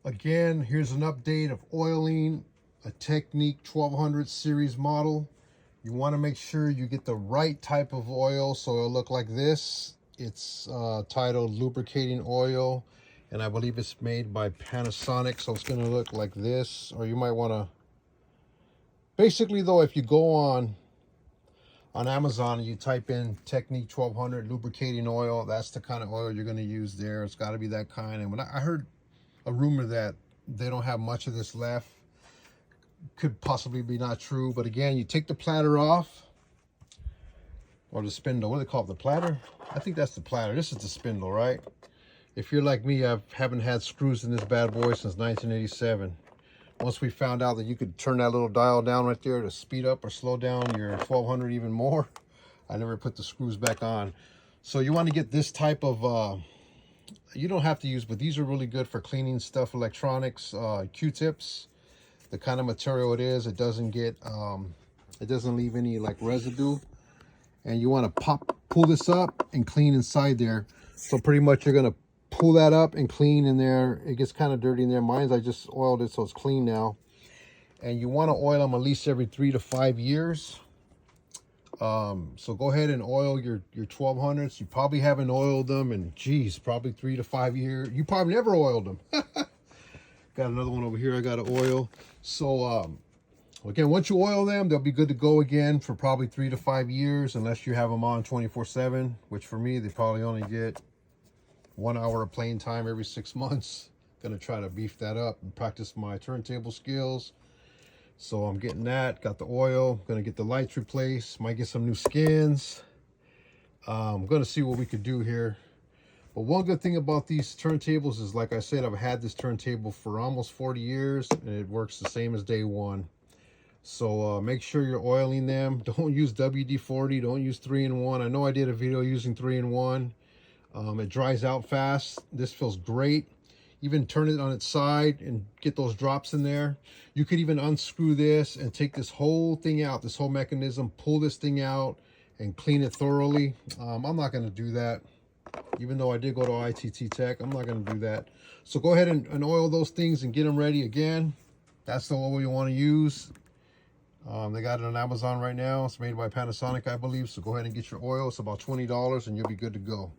Again, here's an update of oiling a Technics 1200 series model. You want to make sure you get the right type of oil so it'll look like this. It's titled lubricating oil, and I believe it's made by Panasonic, so it's going to look like this. Or you might want to, basically though, if you go on Amazon and you type in Technics 1200 lubricating oil, that's the kind of oil you're going to use there. It's got to be that kind. And when I heard a rumor that they don't have much of this left, could possibly be not true. But again, you take the platter off, or the spindle. What do they call it? The platter? I think that's the platter. This is the spindle, right? If you're like me, I haven't had screws in this bad boy since 1987. Once we found out that you could turn that little dial down right there to speed up or slow down your 1200 even more, I never put the screws back on. So you want to get this type of, you don't have to use, but these are really good for cleaning stuff, electronics, Q-tips. The kind of material it is, it doesn't get, it doesn't leave any like residue. And you want to pull this up and clean inside there. So pretty much you're going to pull that up and clean in there. It gets kind of dirty in there. Mine's, I just oiled it so it's clean now. And you want to oil them at least every 3 to 5 years. So go ahead and oil your 1200s. You probably haven't oiled them in, geez, probably 3 to 5 years. You probably never oiled them. Got another one over here I got to oil. So again, once you oil them, they'll be good to go again for probably 3 to 5 years, unless you have them on 24/7, which for me, they probably only get 1 hour of playing time every 6 months. Gonna try to beef that up and practice my turntable skills. So I'm getting that, got the oil, gonna get the lights replaced, might get some new skins. I'm gonna see what we could do here. But one good thing about these turntables is, like I said, I've had this turntable for almost 40 years and it works the same as day one. So make sure you're oiling them. Don't use WD-40, don't use 3-in-1. I know I did a video using 3-in-1. It dries out fast. This feels great. Even turn it on its side and get those drops in there. You could even unscrew this and take this whole thing out, this whole mechanism, pull this thing out and clean it thoroughly. I'm not going to do that. Even though I did go to ITT Tech, I'm not going to do that. So go ahead and oil those things and get them ready. Again, that's the oil you want to use. They got it on Amazon right now. It's made by Panasonic, I believe. So go ahead and get your oil. It's about $20 and you'll be good to go.